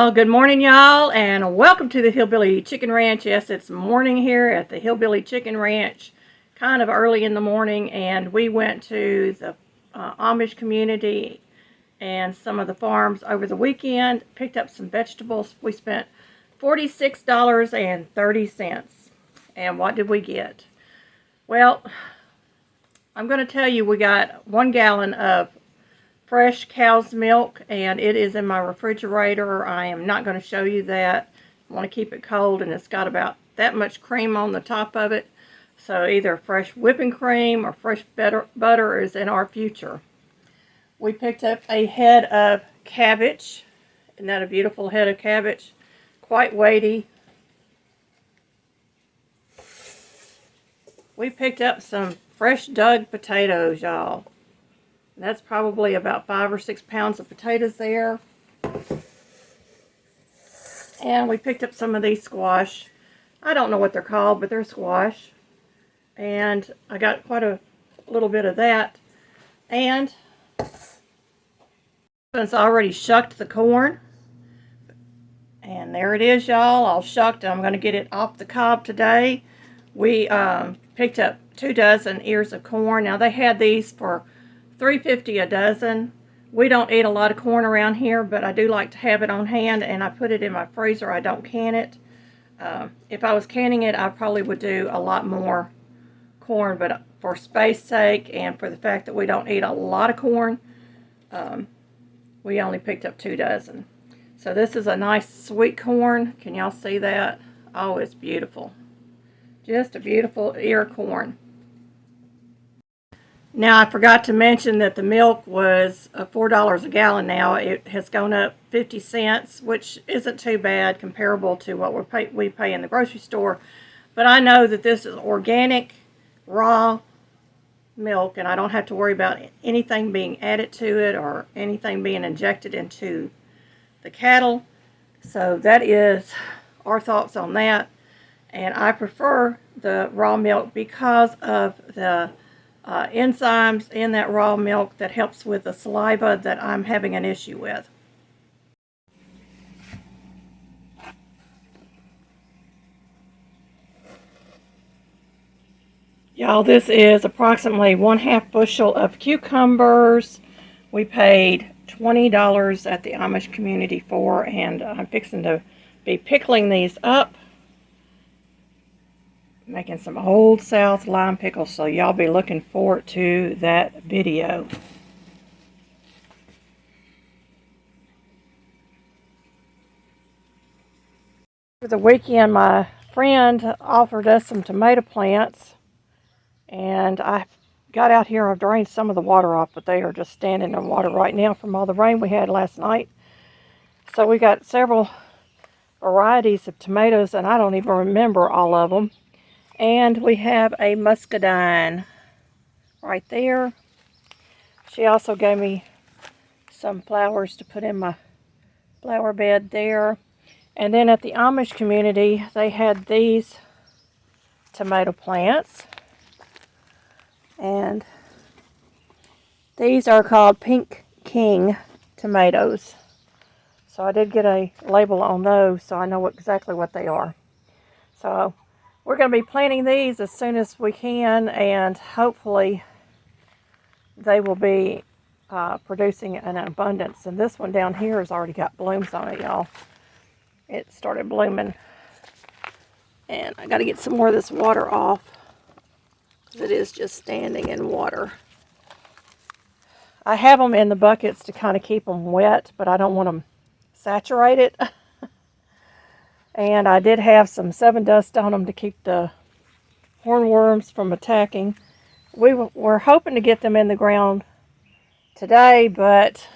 Well, good morning, y'all, and welcome to the Hillbilly Chicken Ranch. Yes, it's morning here at the Hillbilly Chicken Ranch, kind of early in the morning, and we went to the Amish community and some of the farms over the weekend, picked up some vegetables. We spent $46.30. And what did we get? Well, I'm going to tell you we got 1 gallon of fresh cow's milk, and it is in my refrigerator. I am not going to show you that. I want to keep it cold, and it's got about that much cream on the top of it. So either fresh whipping cream or fresh butter is in our future. We picked up a head of cabbage. Isn't that a beautiful head of cabbage? Quite weighty. We picked up some fresh dug potatoes, y'all. That's probably about 5 or 6 pounds of potatoes there. And we picked up some of these squash. I don't know what they're called, but they're squash. And I got quite a little bit of that. And it's already shucked the corn. And there it is, y'all, all shucked. I'm going to get it off the cob today. We picked up 2 dozen ears of corn. Now, they had these for $3.50 a dozen. We don't eat a lot of corn around here, but I do like to have it on hand, and I put it in my freezer. I don't can it. If I was canning it, I probably would do a lot more corn, but for space sake and for the fact that we don't eat a lot of corn, we only picked up 2 dozen. So this is a nice sweet corn. Can y'all see that? Oh, it's beautiful. Just a beautiful ear of corn. Now, I forgot to mention that the milk was $4 a gallon now. It has gone up 50 cents, which isn't too bad comparable to what we pay in the grocery store. But I know that this is organic, raw milk, and I don't have to worry about anything being added to it or anything being injected into the cattle. So that is our thoughts on that. And I prefer the raw milk because of the enzymes in that raw milk that helps with the saliva that I'm having an issue with. Y'all, this is approximately 1/2 bushel of cucumbers. We paid $20 at the Amish community for, and I'm fixing to be pickling these up. Making some Old South lime pickles, so y'all be looking forward to that video. For the weekend, my friend offered us some tomato plants, and I got out here and I've drained some of the water off, but they are just standing in water right now from all the rain we had last night. So we got several varieties of tomatoes, and I don't even remember all of them. And we have a muscadine right there. She also gave me some flowers to put in my flower bed there. And then at the Amish community, they had these tomato plants. And these are called Pink King tomatoes. So I did get a label on those, so I know exactly what they are. So we're going to be planting these as soon as we can, and hopefully they will be producing an abundance. And this one down here has already got blooms on it, y'all. It started blooming. And I got to get some more of this water off, because it is just standing in water. I have them in the buckets to kind of keep them wet, but I don't want them saturated. And I did have some 7 dust on them to keep the hornworms from attacking. We were hoping to get them in the ground today, but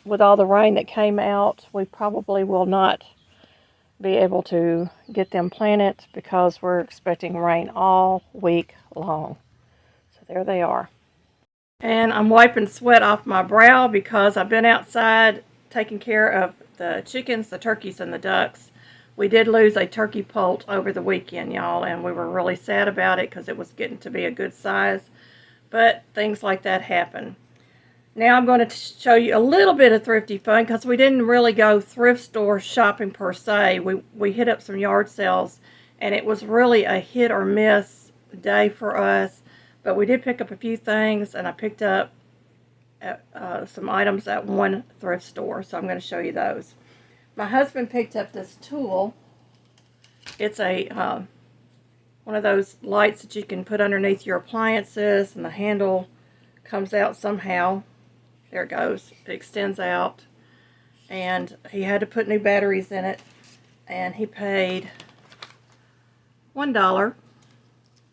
with all the rain that came out, we probably will not be able to get them planted because we're expecting rain all week long. So there they are. And I'm wiping sweat off my brow because I've been outside taking care of the chickens, the turkeys, and the ducks. We did lose a turkey poult over the weekend, y'all, and we were really sad about it because it was getting to be a good size. But things like that happen. Now I'm going to show you a little bit of thrifty fun because we didn't really go thrift store shopping per se. We hit up some yard sales, and it was really a hit or miss day for us. But we did pick up a few things, and I picked up some items at one thrift store, so I'm going to show you those. My husband picked up this tool. It's a one of those lights that you can put underneath your appliances, and the handle comes out somehow. There it goes. It extends out. And he had to put new batteries in it. And he paid $1.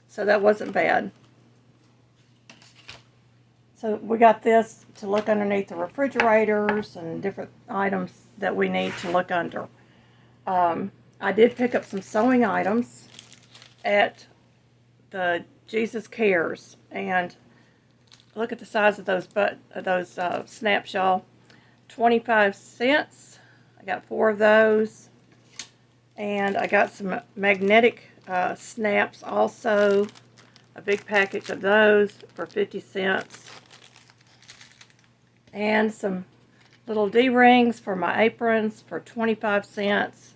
So that wasn't bad. So we got this to look underneath the refrigerators and different items that we need to look under. I did pick up some sewing items at the Jesus Cares. And look at the size of those snaps, y'all. 25 cents. I got 4 of those. And I got some magnetic snaps also. A big package of those for 50 cents. And some little D-rings for my aprons for 25 cents.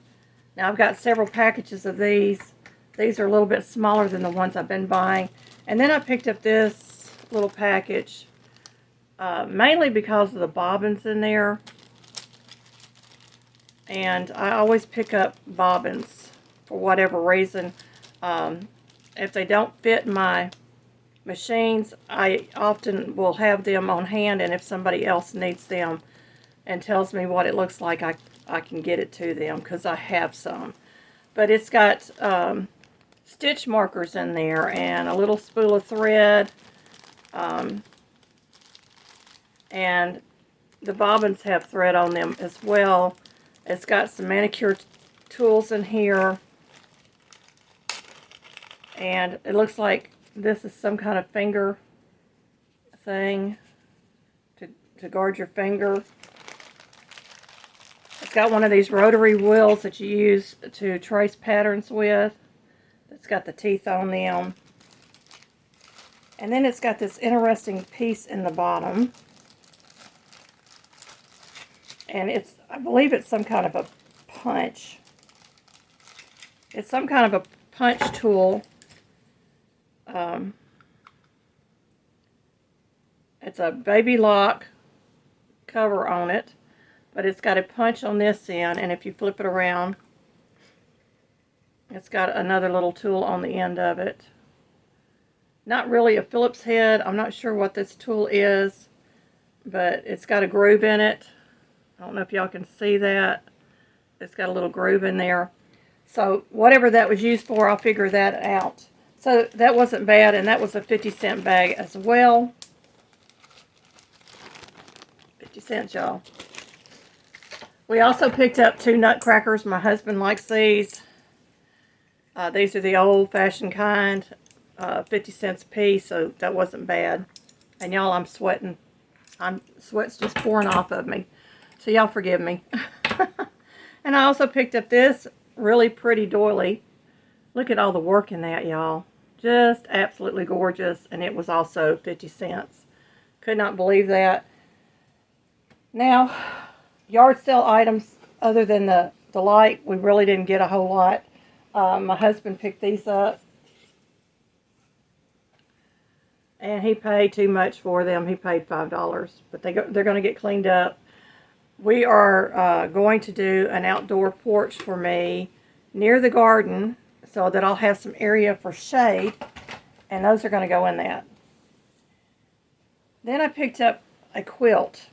Now I've got several packages of these. These are a little bit smaller than the ones I've been buying. And then I picked up this little package mainly because of the bobbins in there, and I always pick up bobbins for whatever reason. If they don't fit my machines, I often will have them on hand, and if somebody else needs them and tells me what it looks like, I can get it to them because I have some. But it's got stitch markers in there and a little spool of thread. And the bobbins have thread on them as well. It's got some manicure tools in here. And it looks like this is some kind of finger thing to guard your finger. It's got one of these rotary wheels that you use to trace patterns with. It's got the teeth on them. And then it's got this interesting piece in the bottom. And I believe it's some kind of a punch. It's some kind of a punch tool. It's a baby lock cover on it, but it's got a punch on this end, and if you flip it around, it's got another little tool on the end of it. Not really a Phillips head. I'm not sure what this tool is, but it's got a groove in it. I don't know if y'all can see that. It's got a little groove in there. So whatever that was used for, I'll figure that out. So that wasn't bad, and that was a 50-cent bag as well. 50 cents, y'all. We also picked up 2 nutcrackers. My husband likes these. These are the old-fashioned kind. 50 cents a piece, so that wasn't bad. And y'all, I'm sweating. Sweat's just pouring off of me. So y'all forgive me. And I also picked up this really pretty doily. Look at all the work in that, y'all. Just absolutely gorgeous. And it was also 50 cents. Could not believe that. Now, yard sale items other than the light, we really didn't get a whole lot. My husband picked these up. And he paid too much for them. He paid $5. But they're going to get cleaned up. We are going to do an outdoor porch for me near the garden so that I'll have some area for shade. And those are going to go in that. Then I picked up a quilt.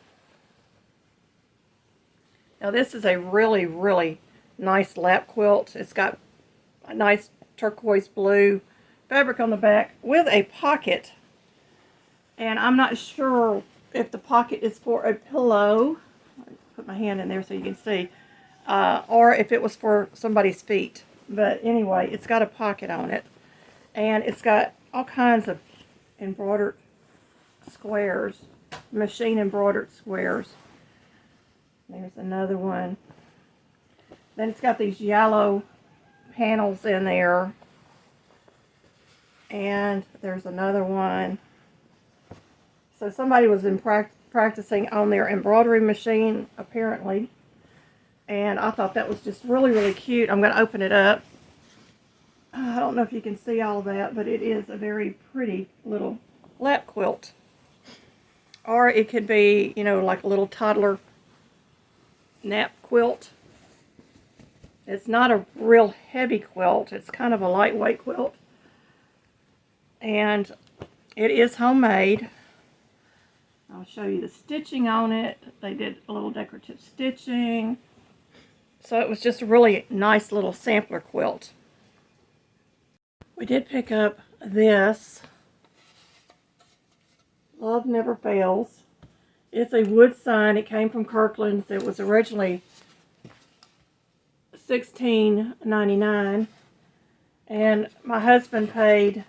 Now this is a really, really nice lap quilt. It's got a nice turquoise blue fabric on the back with a pocket. And I'm not sure if the pocket is for a pillow. Put my hand in there so you can see. Or if it was for somebody's feet. But anyway, it's got a pocket on it. And it's got all kinds of embroidered squares. Machine embroidered squares. There's another one. Then it's got these yellow panels in there. And there's another one. So somebody was practicing on their embroidery machine, apparently. And I thought that was just really, really cute. I'm going to open it up. I don't know if you can see all of that, but it is a very pretty little lap quilt. Or it could be, you know, like a little toddler nap quilt. It's not a real heavy quilt. It's kind of a lightweight quilt. And it is homemade. I'll show you the stitching on it. They did a little decorative stitching. So it was just a really nice little sampler quilt. We did pick up this. Love Never Fails. It's a wood sign. It came from Kirkland's. It was originally $16.99. And my husband paid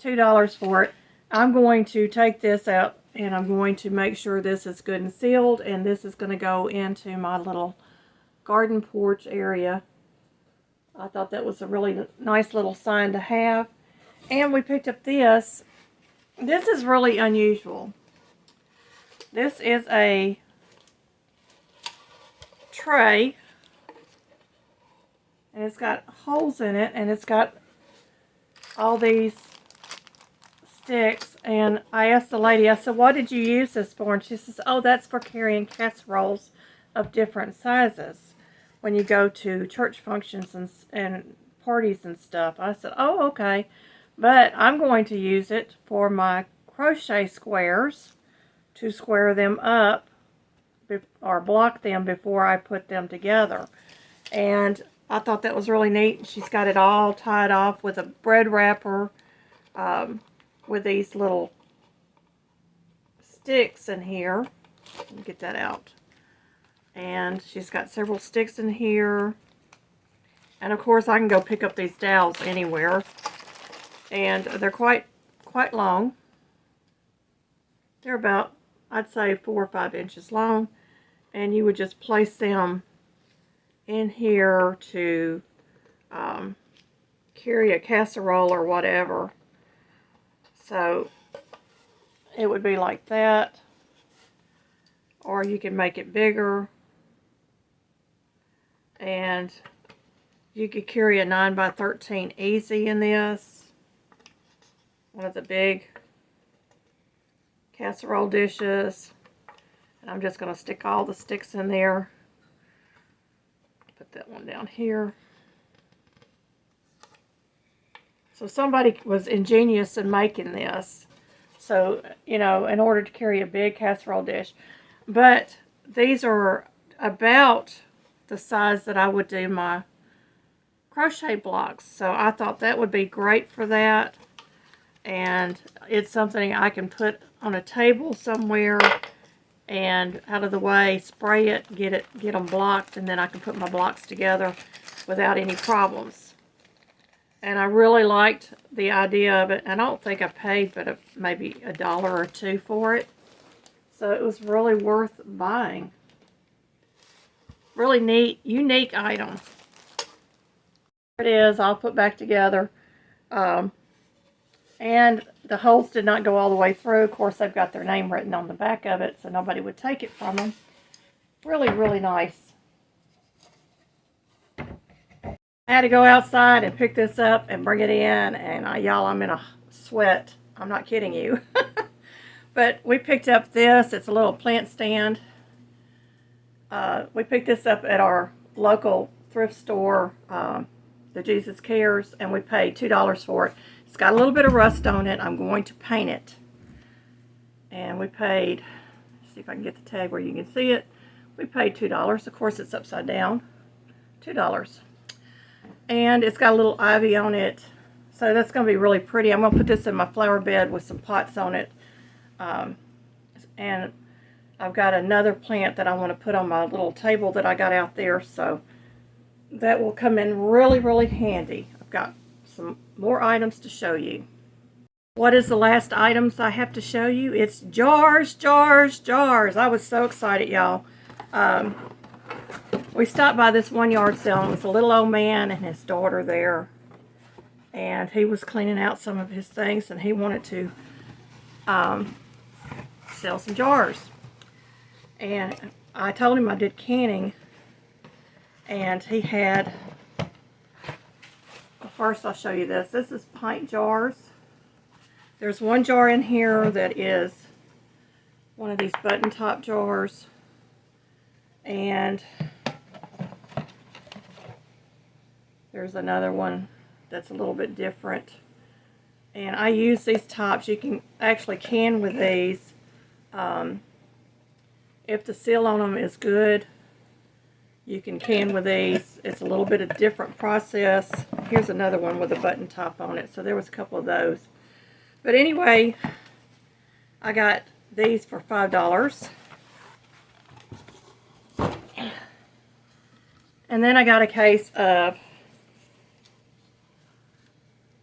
$2 for it. I'm going to take this out and I'm going to make sure this is good and sealed, and this is going to go into my little garden porch area. I thought that was a really nice little sign to have. And we picked up this. This is really unusual. This is a tray, and it's got holes in it, and it's got all these sticks. And I asked the lady, I said, what did you use this for? And she says, oh, that's for carrying casseroles of different sizes when you go to church functions and parties and stuff. I said, oh, okay. But I'm going to use it for my crochet squares to square them up or block them before I put them together. And I thought that was really neat. She's got it all tied off with a bread wrapper with these little sticks in here. Let me get that out. And she's got several sticks in here. And of course I can go pick up these dowels anywhere. And they're quite long. They're about, I'd say, 4 or 5 inches long. And you would just place them in here to carry a casserole or whatever. So it would be like that. Or you can make it bigger. And you could carry a 9x13 easy in this. One of the big casserole dishes. And I'm just going to stick all the sticks in there. Put that one down here. So somebody was ingenious in making this. So, you know, in order to carry a big casserole dish. But these are about the size that I would do my crochet blocks. So I thought that would be great for that. And it's something I can put on a table somewhere and out of the way, spray it, get them blocked, and then I can put my blocks together without any problems. And I really liked the idea of it. I don't think I paid but maybe $1 or $2 for it. So it was really worth buying. Really neat, unique item. There it is, all put back together. And the holes did not go all the way through. Of course, they've got their name written on the back of it, so nobody would take it from them. Really, really nice. I had to go outside and pick this up and bring it in, and y'all, I'm in a sweat. I'm not kidding you. But we picked up this. It's a little plant stand. We picked this up at our local thrift store, the Jesus Cares, and we paid $2 for it. It's got a little bit of rust on it. I'm going to paint it. And we paid, see if I can get the tag where you can see it. We paid $2. Of course, it's upside down. $2. And it's got a little ivy on it. So that's going to be really pretty. I'm going to put this in my flower bed with some pots on it. And I've got another plant that I want to put on my little table that I got out there. So that will come in really, really handy. I've got some more items to show you. What is the last items I have to show you? It's jars, jars, jars. I was so excited, y'all. We stopped by this one yard sale, and it was a little old man and his daughter there. And he was cleaning out some of his things, and he wanted to sell some jars. And I told him I did canning, and he had, well, first I'll show you this. This is pint jars. There's one jar in here that is one of these button top jars, and there's another one that's a little bit different. And I use these tops. You can actually can with these. If the seal on them is good, you can can with these. It's a little bit of different process. Here's another one with a button top on it. So there was a couple of those. But anyway, I got these for $5. And then I got a case of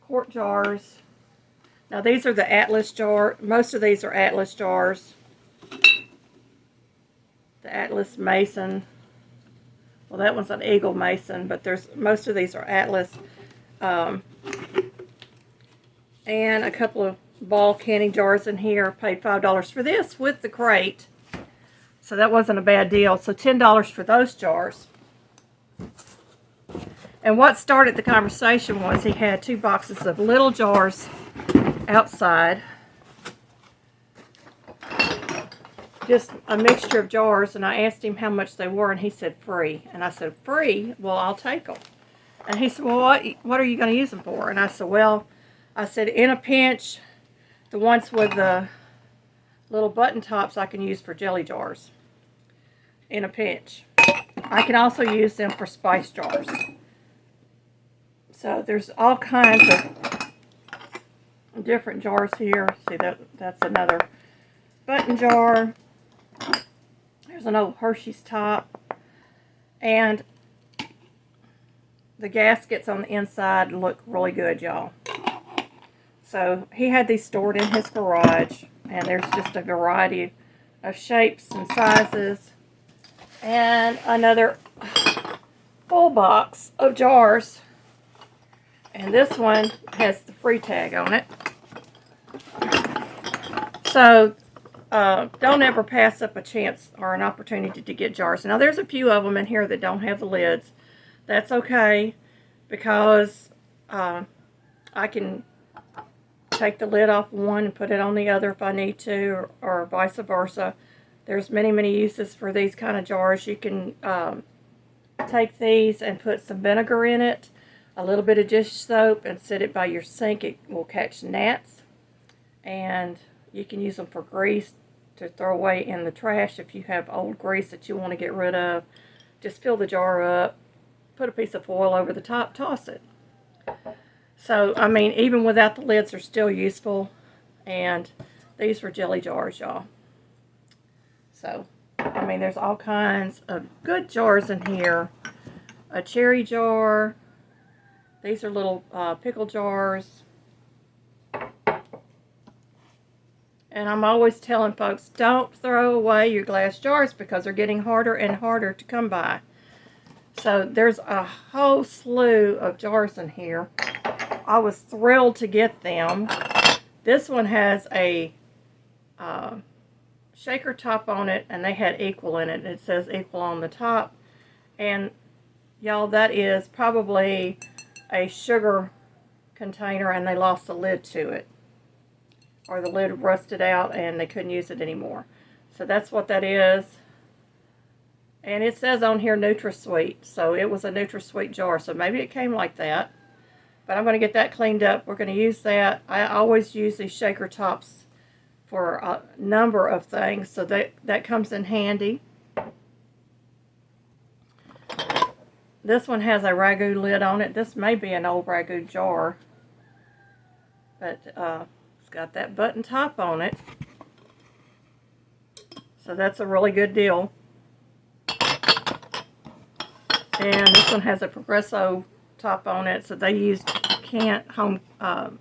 quart jars. Now these are the Atlas jar. Most of these are Atlas jars. The Atlas Mason. Well, that one's an Eagle Mason, but most of these are Atlas. And a couple of ball canning jars in here. I paid $5 for this with the crate. So that wasn't a bad deal. So $10 for those jars. And what started the conversation was he had 2 boxes of little jars outside. Just a mixture of jars, and I asked him how much they were, and he said free. And I said, free? Well, I'll take them. And he said, well, what are you going to use them for? And I said, well, in a pinch, the ones with the little button tops I can use for jelly jars. In a pinch. I can also use them for spice jars. So there's all kinds of different jars here. See, that's another button jar. There's an old Hershey's top. And the gaskets on the inside look really good, y'all. So he had these stored in his garage. And there's just a variety of shapes and sizes. And another full box of jars. And this one has the free tag on it. So don't ever pass up a chance or an opportunity to get jars. Now there's a few of them in here that don't have the lids. That's okay, because I can take the lid off one and put it on the other if I need to, or vice versa. There's many, many uses for these kind of jars. You can take these and put some vinegar in it, a little bit of dish soap, and set it by your sink. It will catch gnats. And you can use them for grease to throw away in the trash if you have old grease that you want to get rid of. Just fill the jar up, put a piece of foil over the top, toss it. So, I mean, even without the lids, they're still useful. And these were jelly jars, y'all. So, I mean, there's all kinds of good jars in here. A cherry jar. These are little pickle jars. And I'm always telling folks, don't throw away your glass jars because they're getting harder and harder to come by. So there's a whole slew of jars in here. I was thrilled to get them. This one has a shaker top on it, and they had equal in it. It says equal on the top. And y'all, that is probably a sugar container, and they lost the lid to it. Or the lid rusted out and they couldn't use it anymore. So that's what that is. And it says on here NutraSweet. So it was a NutraSweet jar. So maybe it came like that. But I'm going to get that cleaned up. We're going to use that. I always use these shaker tops for a number of things. So that comes in handy. This one has a ragu lid on it. This may be an old ragu jar. But it's got that button top on it. So that's a really good deal. And this one has a Progresso top on it. So they used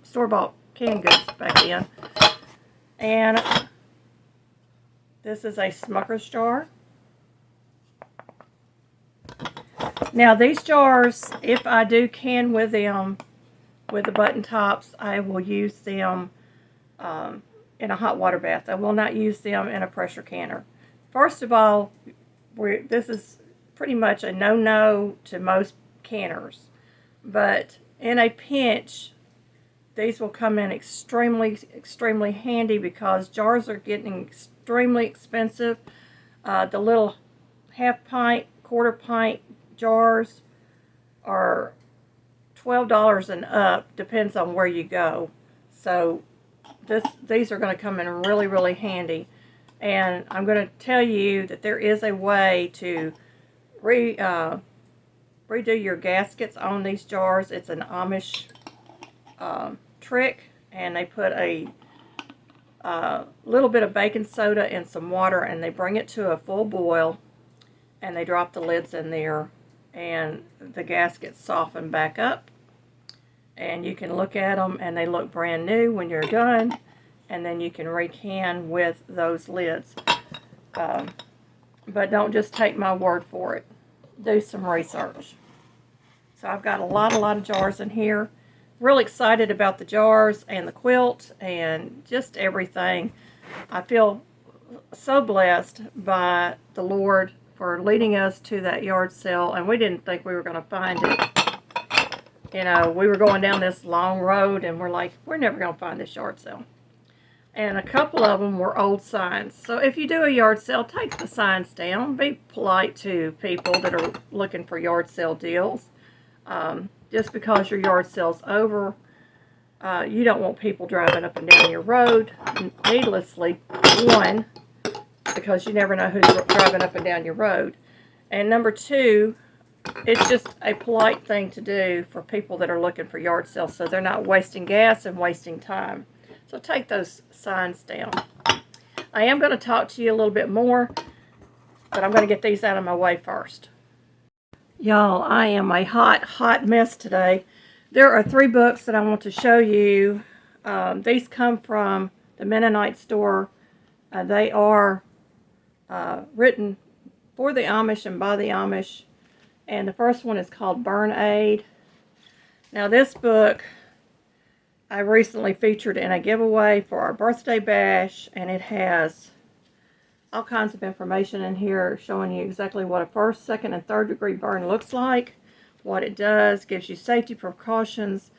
store-bought canned goods back then. And this is a Smucker's jar. Now these jars, if I do can with them, with the button tops, I will use them in a hot water bath. I will not use them in a pressure canner. First of all, this is pretty much a no-no to most canners. But in a pinch, these will come in extremely handy because jars are getting extremely expensive. The little half pint, quarter pint jars are $12 and up, depends on where you go. So these are going to come in really handy. And I'm going to tell you that there is a way to redo your gaskets on these jars. It's an Amish trick, and they put a little bit of baking soda and some water, and they bring it to a full boil, and they drop the lids in there, and the gaskets soften back up, and you can look at them and they look brand new when you're done, and then you can recan with those lids. But don't just take my word for it. Do some research. So I've got a lot of jars in here. Really excited about the jars and the quilt and just everything. I feel so blessed by the Lord for leading us to that yard sale, and we didn't think we were going to find it. You know, we were going down this long road and we're like, we're never going to find this yard sale. And a couple of them were old signs. So if you do a yard sale, take the signs down. Be polite to people that are looking for yard sale deals. Just because your yard sale's over, you don't want people driving up and down your road needlessly. One, because you never know who's driving up and down your road. And number two, it's just a polite thing to do for people that are looking for yard sales, so they're not wasting gas and wasting time. So take those signs down. I am going to talk to you a little bit more, but I'm going to get these out of my way first. Y'all, I am a hot mess today. There are 3 books that I want to show you. These come from the Mennonite store. They are written for the Amish and by the Amish. And the first one is called Burn Aid. Now this book I recently featured in a giveaway for our birthday bash, and it has all kinds of information in here showing you exactly what a 1st, 2nd, and 3rd degree burn looks like, what it does, gives you safety precautions,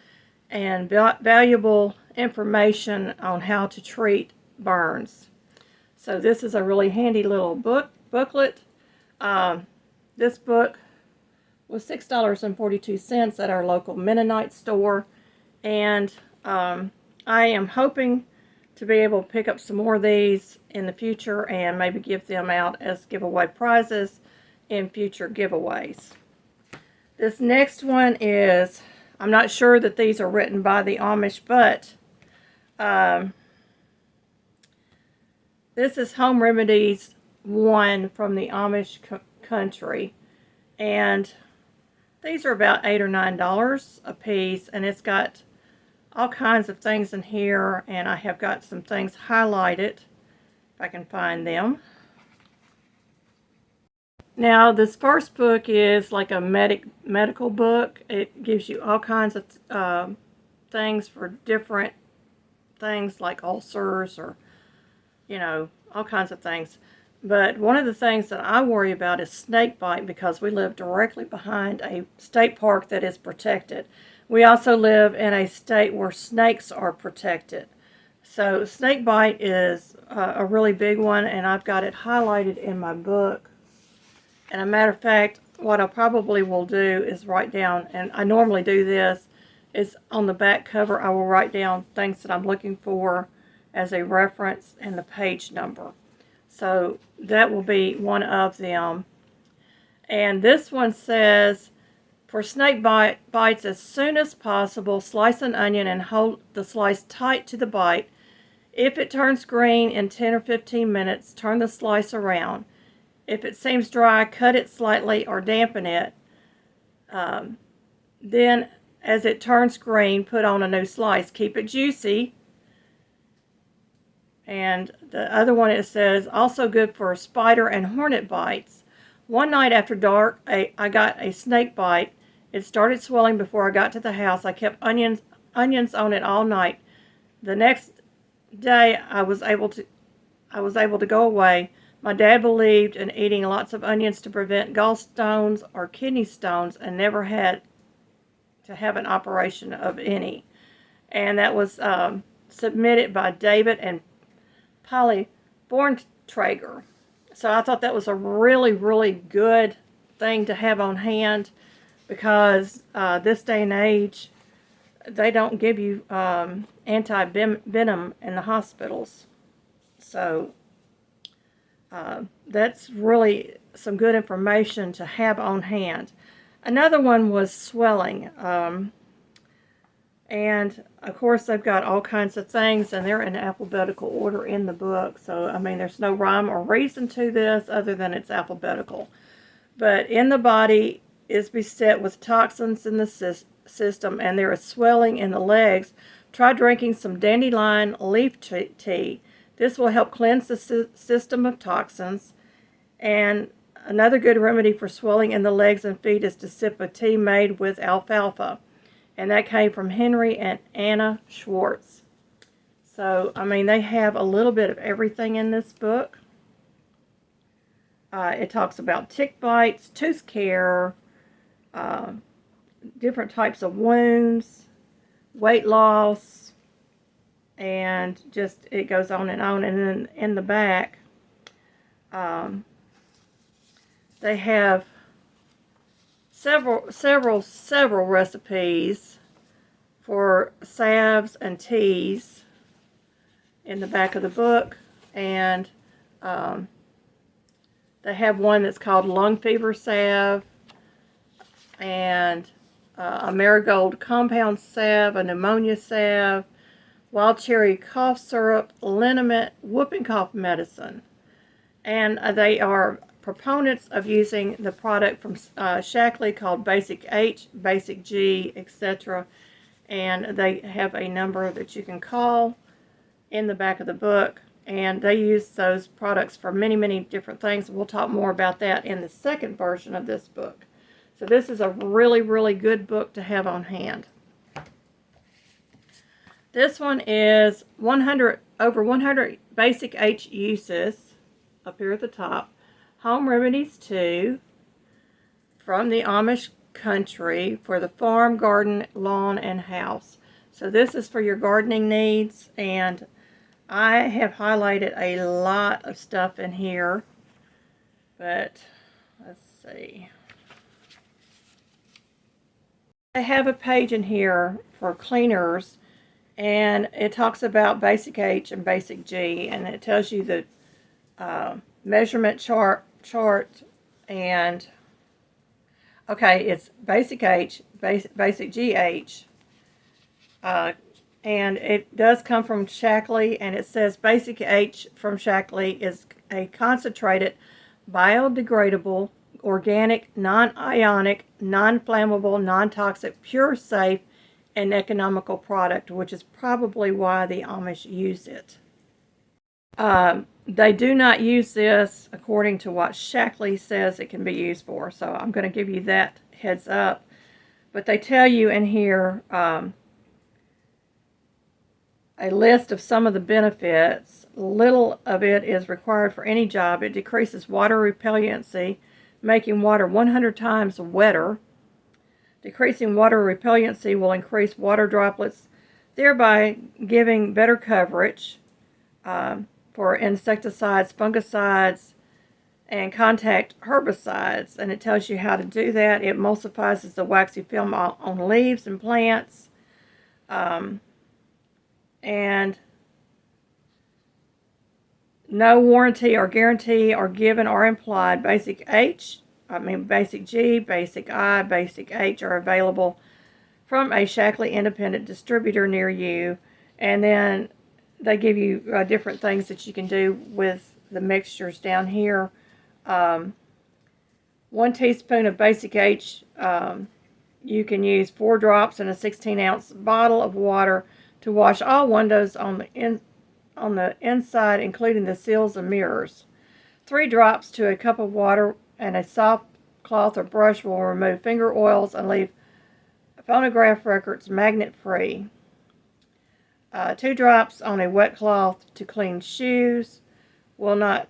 and valuable information on how to treat burns. So this is a really handy little booklet. This book was $6.42 at our local Mennonite store, and I am hoping to be able to pick up some more of these in the future and maybe give them out as giveaway prizes in future giveaways. This next one is, I'm not sure that these are written by the Amish, but this is Home Remedies 1 from the Amish country, and these are about $8 or $9 a piece, and it's got all kinds of things in here, and I have got some things highlighted, if I can find them. Now, this first book is like a medical book. It gives you all kinds of things for different things like ulcers or, you know, all kinds of things. But one of the things that I worry about is snake bite, because we live directly behind a state park that is protected. We also live in a state where snakes are protected. So snake bite is a really big one, and I've got it highlighted in my book. And a matter of fact, what I probably will do is write down, and I normally do this, is on the back cover I will write down things that I'm looking for as a reference and the page number. So that will be one of them. And this one says, for snake bites, as soon as possible, slice an onion and hold the slice tight to the bite. If it turns green in 10 or 15 minutes, turn the slice around. If it seems dry, cut it slightly or dampen it. Then, as it turns green, put on a new slice. Keep it juicy. And the other one, it says, also good for spider and hornet bites. One night after dark, I got a snake bite. It started swelling before I got to the house. I kept onions on it all night. The next day I was able to go away, my dad believed in eating lots of onions to prevent gallstones or kidney stones and never had to have an operation of any. And that was submitted by David and Polly Borntrager. So I thought that was a really, really good thing to have on hand because this day and age, they don't give you anti-venom in the hospitals. So that's really some good information to have on hand. Another one was swelling. And of course they've got all kinds of things and they're in alphabetical order in the book. So I mean there's no rhyme or reason to this other than it's alphabetical. But in the body is beset with toxins in the system and there is swelling in the legs. Try drinking some dandelion leaf tea. This will help cleanse the system of toxins. And another good remedy for swelling in the legs and feet is to sip a tea made with alfalfa. And that came from Henry and Anna Schwartz. So, I mean, they have a little bit of everything in this book. It talks about tick bites, tooth care, different types of wounds, weight loss, and just it goes on. And then in the back, they have several recipes for salves and teas in the back of the book, and they have one that's called lung fever salve, and a marigold compound salve, a pneumonia salve, wild cherry cough syrup, liniment, whooping cough medicine. And they are proponents of using the product from Shackley called Basic H, Basic G, etc. And they have a number that you can call in the back of the book. And they use those products for many, many different things. We'll talk more about that in the second version of this book. So this is a really, really good book to have on hand. This one is over 100 Basic H uses up here at the top. Home Remedies 2 from the Amish country for the farm, garden, lawn, and house. So this is for your gardening needs, and I have highlighted a lot of stuff in here, but let's see. I have a page in here for cleaners, and it talks about Basic H and Basic G, and it tells you the measurement chart, and okay, it's Basic H, Basic GH, and it does come from Shackley, and it says Basic H from Shackley is a concentrated, biodegradable, organic, non-ionic, non-flammable, non-toxic, pure, safe, and economical product, which is probably why the Amish use it. They do not use this according to what Shackley says it can be used for, so I'm going to give you that heads up. But they tell you in here a list of some of the benefits. Little of it is required for any job. It decreases water repellency, making water 100 times wetter. Decreasing water repellency will increase water droplets, thereby giving better coverage for insecticides, fungicides, and contact herbicides. And it tells you how to do that. It emulsifies the waxy film on leaves and plants. And no warranty or guarantee are given or implied. Basic G, Basic I, Basic H are available from a Shackley independent distributor near you. And then they give you different things that you can do with the mixtures down here. 1 teaspoon of Basic H, you can use 4 drops in a 16-ounce bottle of water to wash all windows on the inside, including the sills and mirrors. 3 drops to a cup of water and a soft cloth or brush will remove finger oils and leave phonograph records magnet-free. 2 drops on a wet cloth to clean shoes. Will not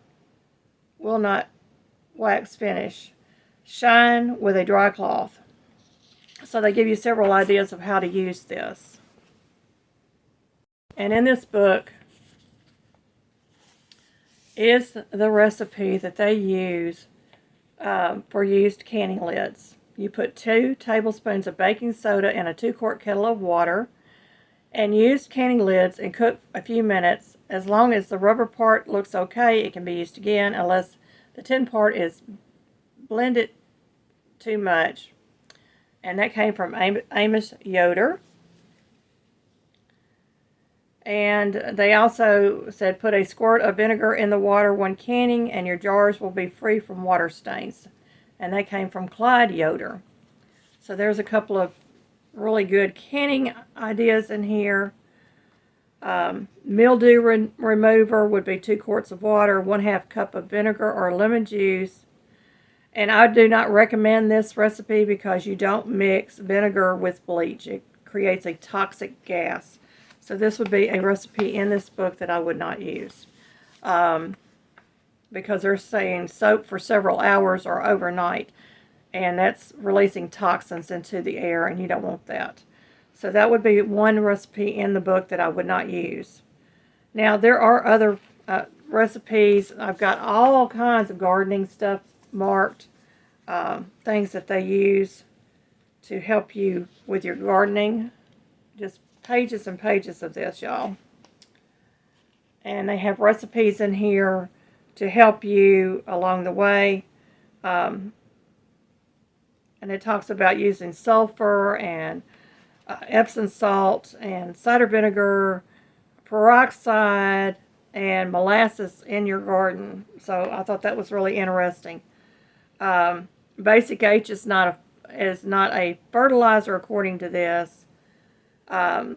wax finish. Shine with a dry cloth. So they give you several ideas of how to use this. And in this book is the recipe that they use for used canning lids. You put 2 tablespoons of baking soda in a 2-quart kettle of water and use canning lids and cook a few minutes. As long as the rubber part looks okay, it can be used again unless the tin part is blended too much. And that came from Amos Yoder. And they also said put a squirt of vinegar in the water when canning and your jars will be free from water stains. And they came from Clyde Yoder. So there's a couple of really good canning ideas in here. Mildew remover would be 2 quarts of water, 1/2 cup of vinegar or lemon juice. And I do not recommend this recipe because you don't mix vinegar with bleach. It creates a toxic gas. So this would be a recipe in this book that I would not use. Because they're saying soak for several hours or overnight. And that's releasing toxins into the air, and you don't want that. So that would be one recipe in the book that I would not use. Now, there are other recipes. I've got all kinds of gardening stuff marked. Things that they use to help you with your gardening. Just pages and pages of this, y'all. And they have recipes in here to help you along the way. And it talks about using sulfur and Epsom salt and cider vinegar, peroxide, and molasses in your garden. So I thought that was really interesting. Basic H is not a fertilizer according to this. They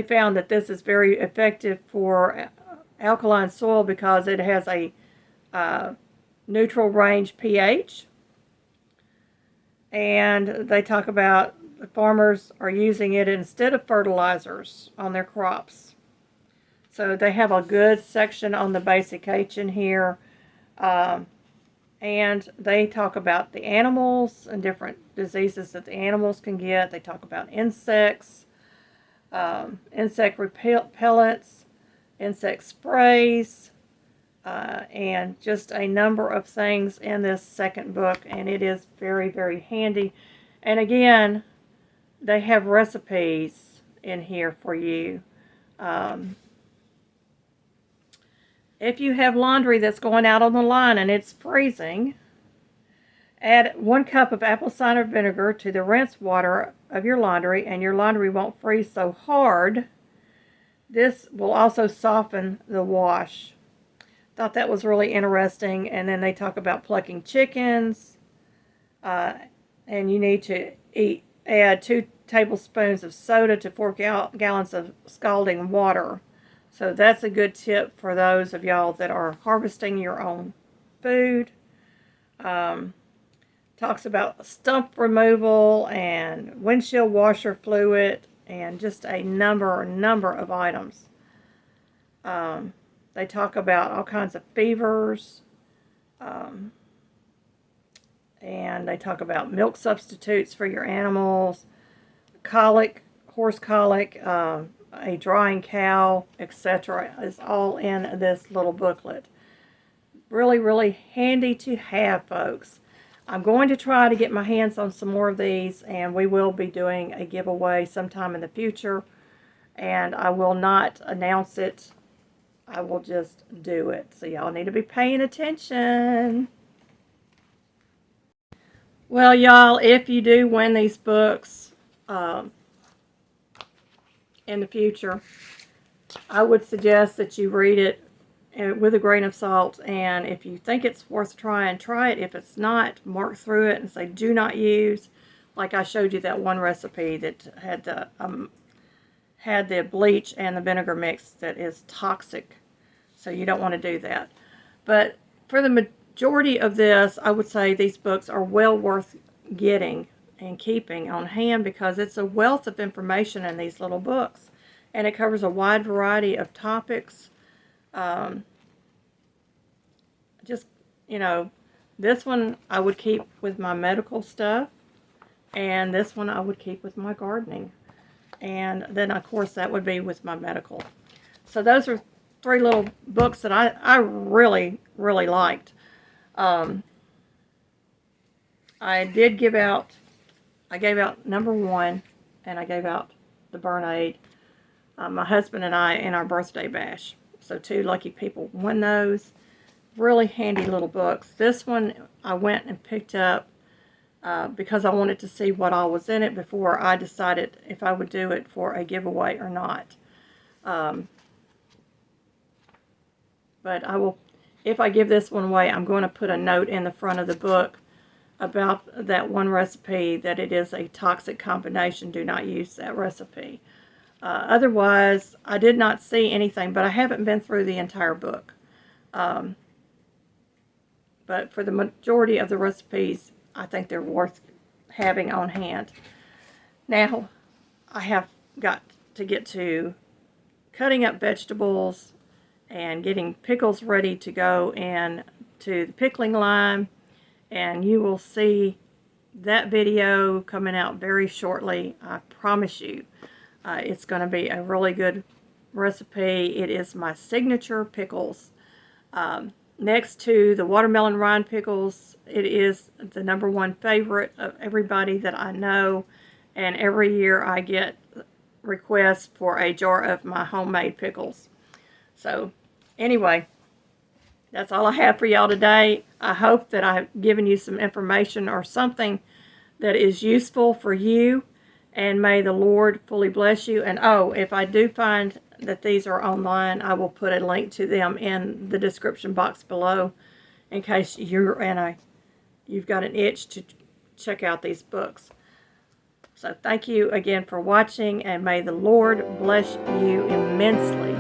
found that this is very effective for alkaline soil because it has a neutral range pH. And they talk about the farmers are using it instead of fertilizers on their crops. So they have a good section on the Basic H in here. And they talk about the animals and different diseases that the animals can get. They talk about insects, insect repellents, insect sprays, and just a number of things in this second book. And it is very, very handy. And again, they have recipes in here for you. If you have laundry that's going out on the line and it's freezing, add 1 cup of apple cider vinegar to the rinse water of your laundry and your laundry won't freeze so hard. This will also soften the wash. Thought that was really interesting. And then they talk about plucking chickens. And you need to add 2 tablespoons of soda to 4 gallons of scalding water. So that's a good tip for those of y'all that are harvesting your own food. Talks about stump removal and windshield washer fluid and just a number of items. They talk about all kinds of fevers. And they talk about milk substitutes for your animals, colic, horse colic, a drying cow, etc. is all in this little booklet. Really, really handy to have, folks. I'm going to try to get my hands on some more of these, and we will be doing a giveaway sometime in the future. And I will not announce it. I will just do it. So y'all need to be paying attention. Well, y'all, if you do win these books in the future, I would suggest that you read it with a grain of salt, and if you think it's worth trying, try it. If it's not, mark through it and say do not use. Like I showed you that one recipe that had the bleach and the vinegar mix that is toxic, so you don't want to do that. But for the majority of this, I would say these books are well worth getting, and keeping on hand, because it's a wealth of information in these little books, and it covers a wide variety of topics. Just, you know, this one I would keep with my medical stuff, and this one I would keep with my gardening, and then of course that would be with my medical. So those are three little books that I really, really liked. I gave out number one, and I gave out the Burn Aid, my husband and I, in our birthday bash. So 2 lucky people won those. Really handy little books. This one I went and picked up because I wanted to see what all was in it before I decided if I would do it for a giveaway or not. But I will, if I give this one away, I'm going to put a note in the front of the book about that one recipe, that it is a toxic combination. Do not use that recipe. Otherwise, I did not see anything, but I haven't been through the entire book. But for the majority of the recipes, I think they're worth having on hand. Now, I have got to get to cutting up vegetables and getting pickles ready to go into the pickling line, and you will see that video coming out very shortly. I promise you, it's going to be a really good recipe. It is my signature pickles. Next to the watermelon rind pickles, it is the #1 favorite of everybody that I know, and every year I get requests for a jar of my homemade pickles. So anyway, that's all I have for y'all today. I hope that I've given you some information or something that is useful for you, and may the Lord fully bless you. And oh, if I do find that these are online, I will put a link to them in the description box below, in case you've got an itch to check out these books. So thank you again for watching, and may the Lord bless you immensely.